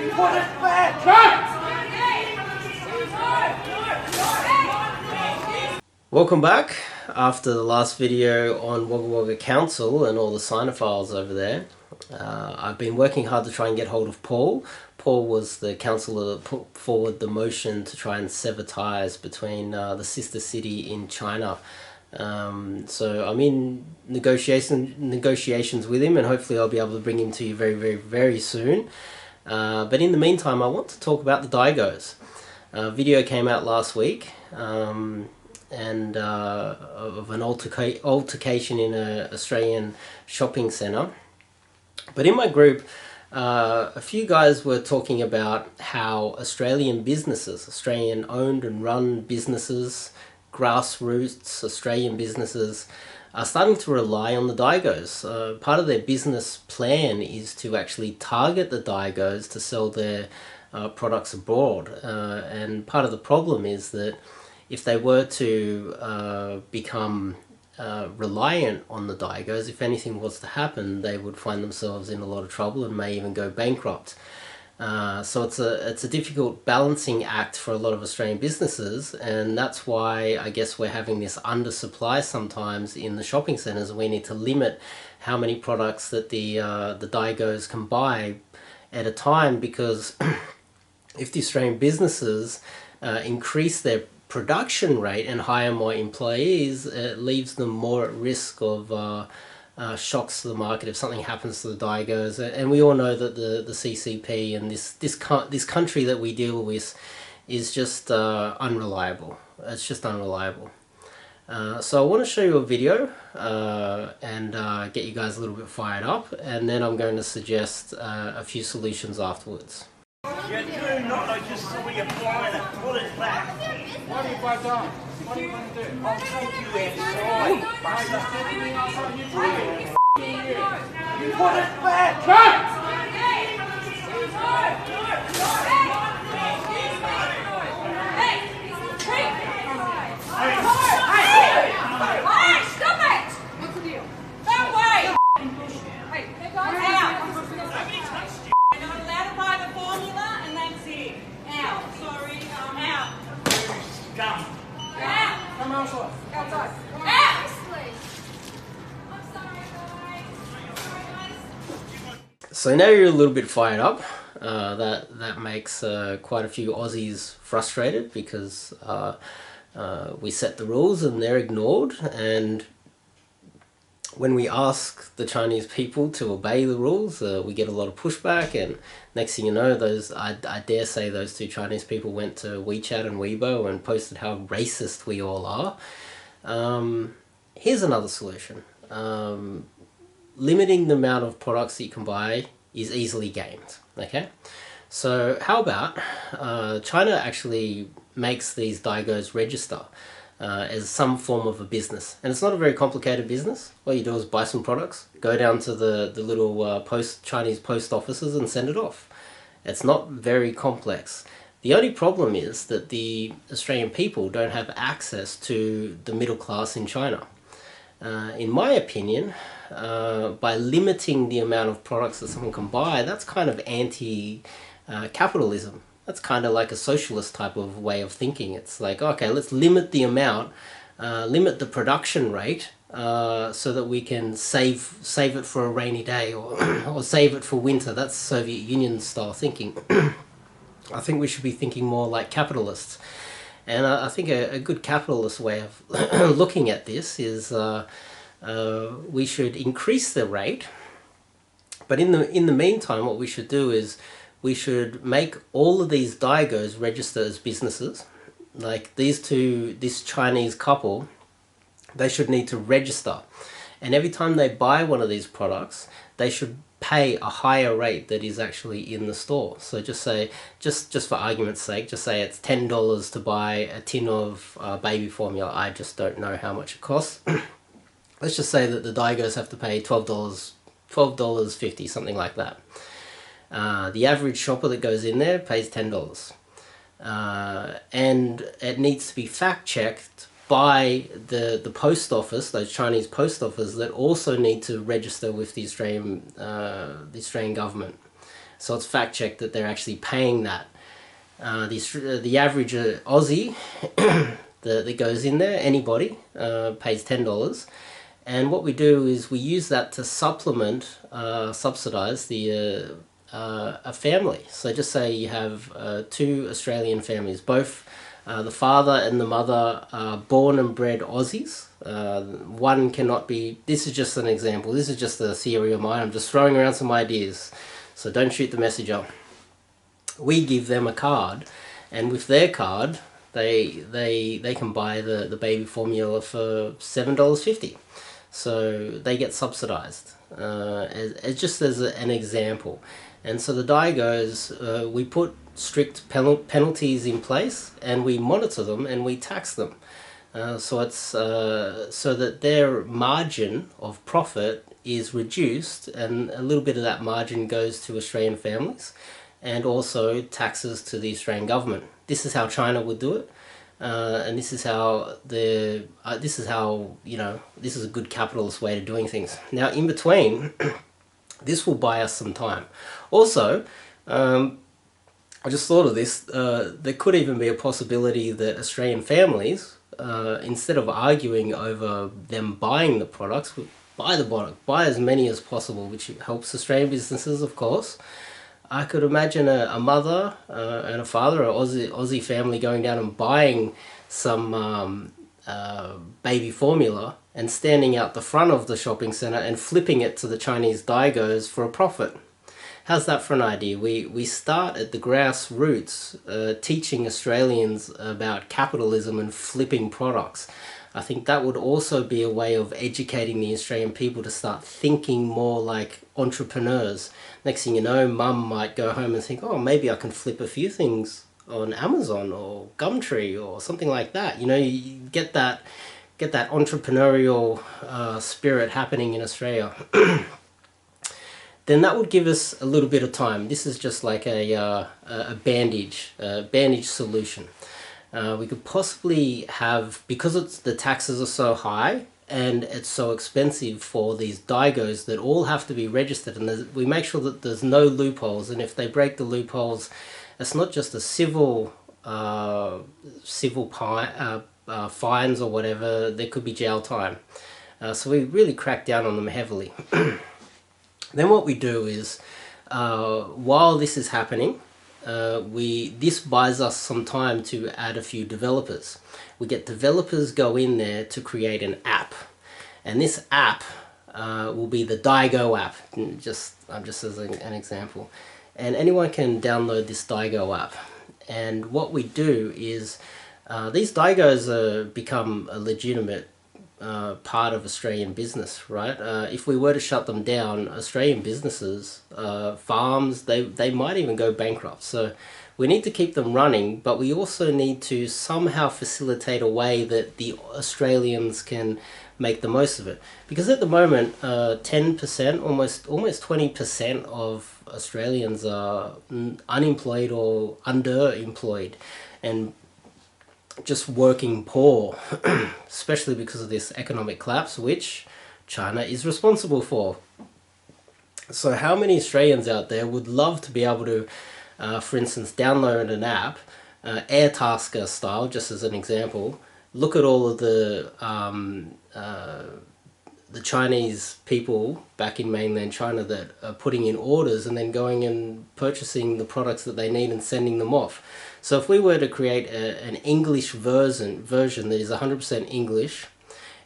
Put it back! Welcome back after the last video on Wagga Wagga Council and all the Sinophiles over there. I've been working hard to try and get hold of Paul. Paul was the councillor that put forward the motion to try and sever ties between the sister city in China. So I'm in negotiations with him, and hopefully I'll be able to bring him to you very soon. But in the meantime, I want to talk about the Daigou'S. A video came out last week of an altercation in an Australian shopping centre. But in my group, a few guys were talking about how Australian businesses, Australian owned and run businesses, grassroots Australian businesses, are starting to rely on the Daigou'S. Part of their business plan is to actually target the Daigou'S to sell their products abroad. And part of the problem is that if they were to become reliant on the Daigou'S, if anything was to happen, they would find themselves in a lot of trouble and may even go bankrupt. So it's a difficult balancing act for a lot of Australian businesses, and that's why I guess we're having this undersupply sometimes in the shopping centres. We need to limit how many products that the Daigou'S can buy at a time, because if the Australian businesses increase their production rate and hire more employees, it leaves them more at risk of shocks to the market if something happens to the Daigou'S. And we all know that the CCP and this country that we deal with is just unreliable. It's just unreliable. So I want to show you a video and get you guys a little bit fired up, and then I'm going to suggest a few solutions afterwards. You do not, I just saw you flying it. Pull it back. What if I don't? What are you going to do? I'll take you outside. Put it back. Stop it! What's the deal? No way! Hey, out! You're not allowed to buy the formula, and that's it. Out. Sorry, out. Come. Out. Come outside. Outside. Out. I'm sorry, guys. So now you're a little bit fired up. That makes quite a few Aussies frustrated, because we set the rules and they're ignored, and when we ask the Chinese people to obey the rules, we get a lot of pushback, and next thing you know, I dare say those two Chinese people went to Wechat and Weibo and posted how racist we all are. Here's another solution. Limiting the amount of products that you can buy is easily gained. Okay, so how about China actually makes these Daigou'S register as some form of a business, and it's not a very complicated business. All you do is buy some products, go down to the little Chinese post offices and send it off. It's not very complex. The only problem is that the Australian people don't have access to the middle class in China. In my opinion, by limiting the amount of products that someone can buy, that's kind of anti-capitalism. That's kind of like a socialist type of way of thinking. It's like, okay, let's limit the amount, limit the production rate, so that we can save it for a rainy day, or save it for winter. That's Soviet Union style thinking. I think we should be thinking more like capitalists. And I think a good capitalist way of looking at this is we should increase the rate, but in the meantime, what we should do is we should make all of these Daigou'S register as businesses. Like this Chinese couple, they should need to register, and every time they buy one of these products, they should pay a higher rate that is actually in the store. So just say, just for argument's sake, just say it's $10 to buy a tin of baby formula. I just don't know how much it costs. Let's just say that the Daigou'S have to pay $12.50, something like that. The average shopper that goes in there pays $10. And it needs to be fact-checked by the post office, those Chinese post offices that also need to register with the Australian government. So it's fact checked that they're actually paying that. The average Aussie that goes in there, anybody, pays $10. And what we do is we use that to supplement, subsidise a family. So just say you have 2 Australian families, both the father and the mother are born and bred Aussies. One cannot be, this is just an example, this is just a theory of mine, I'm just throwing around some ideas, so don't shoot the messenger. We give them a card, and with their card they can buy the baby formula for $7.50. So they get subsidized, just as an example. And so the Daigou'S, we put strict penalties in place, and we monitor them and we tax them. So it's so that their margin of profit is reduced, and a little bit of that margin goes to Australian families, and also taxes to the Australian government. This is how China would do it. And this is how this is how, you know, this is a good capitalist way of doing things. Now, in between, this will buy us some time. Also, I just thought of this. There could even be a possibility that Australian families, instead of arguing over them buying the products, buy the product, buy as many as possible, which helps Australian businesses, of course. I could imagine a mother and a father, an Aussie family, going down and buying some baby formula and standing out the front of the shopping centre and flipping it to the Chinese Daigou'S for a profit. How's that for an idea? We start at the grassroots, teaching Australians about capitalism and flipping products. I think that would also be a way of educating the Australian people to start thinking more like entrepreneurs. Next thing you know, mum might go home and think, oh, maybe I can flip a few things on Amazon or Gumtree or something like that. You know, you get that entrepreneurial spirit happening in Australia. Then that would give us a little bit of time. This is just like a bandage solution. We could possibly have, because the taxes are so high and it's so expensive for these Daigou'S that all have to be registered, and we make sure that there's no loopholes, and if they break the loopholes, it's not just a civil fines or whatever, there could be jail time. So we really crack down on them heavily. Then what we do is, while this is happening, this buys us some time to add a few developers. We get developers go in there to create an app, and this app will be the Daigou app. Just as an example, and anyone can download this Daigou app. And what we do is these Daigou'S become a legitimate part of Australian business, right? If we were to shut them down, Australian businesses, farms, they might even go bankrupt. So we need to keep them running, but we also need to somehow facilitate a way that the Australians can make the most of it. Because at the moment, 10%, almost 20% of Australians are unemployed or underemployed, and just working poor, especially because of this economic collapse, which China is responsible for. So how many Australians out there would love to be able to, for instance, download an app, Airtasker style, just as an example, look at all of the Chinese people back in mainland China that are putting in orders and then going and purchasing the products that they need and sending them off. So if we were to create an English version that is 100% English,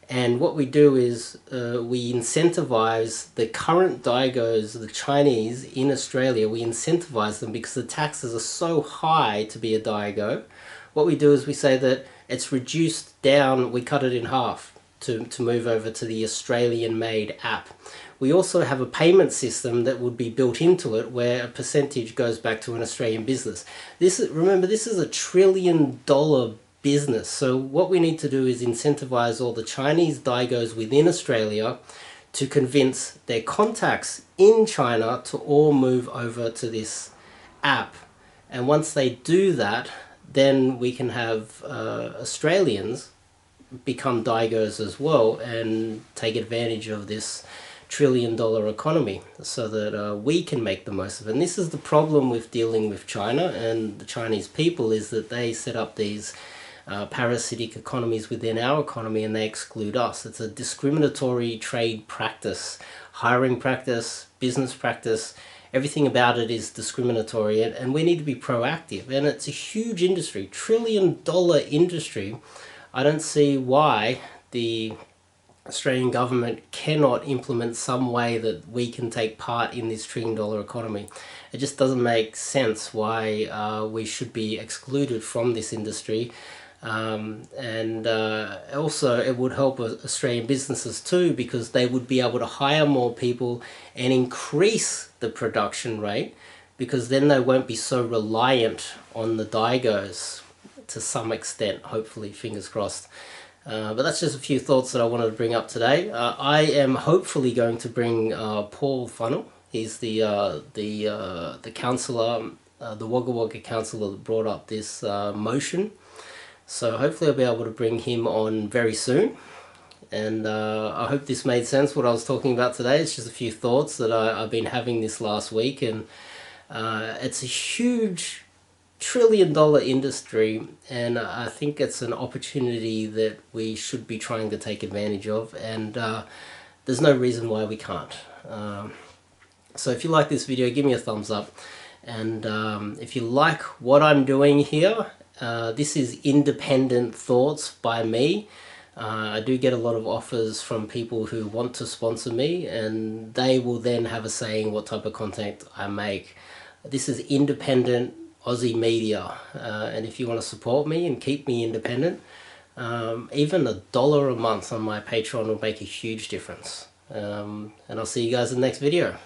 and what we do is we incentivize the current Daigou'S, the Chinese in Australia, we incentivize them because the taxes are so high to be a Daigou. What we do is we say that it's reduced down, we cut it in half to move over to the Australian-made app. We also have a payment system that would be built into it where a percentage goes back to an Australian business. Remember, this is $1 trillion business. So what we need to do is incentivize all the Chinese Daigou'S within Australia to convince their contacts in China to all move over to this app. And once they do that, then we can have Australians become Daigou'S as well and take advantage of this trillion-dollar economy so that we can make the most of it. And this is the problem with dealing with China and the Chinese people, is that they set up these parasitic economies within our economy and they exclude us. It's a discriminatory trade practice, hiring practice, business practice. Everything about it is discriminatory, and we need to be proactive. And it's a huge industry, trillion-dollar industry. I don't see why the Australian government cannot implement some way that we can take part in this trillion-dollar economy. It just doesn't make sense why we should be excluded from this industry. Also it would help Australian businesses too, because they would be able to hire more people and increase the production rate, because then they won't be so reliant on the Daigou'S to some extent, hopefully, fingers crossed. But that's just a few thoughts that I wanted to bring up today. I am hopefully going to bring Paul Funnell. He's the councillor, the Wagga Wagga councillor that brought up this motion. So hopefully I'll be able to bring him on very soon. And I hope this made sense, what I was talking about today. It's just a few thoughts that I've been having this last week. And it's a huge trillion-dollar industry, and I think it's an opportunity that we should be trying to take advantage of, and there's no reason why we can't. So if you like this video, give me a thumbs up, and if you like what I'm doing here, this is independent thoughts by me. I do get a lot of offers from people who want to sponsor me, and they will then have a say in what type of content I make. This is independent Aussie media, and if you want to support me and keep me independent, even $1 a month on my Patreon will make a huge difference. And I'll see you guys in the next video.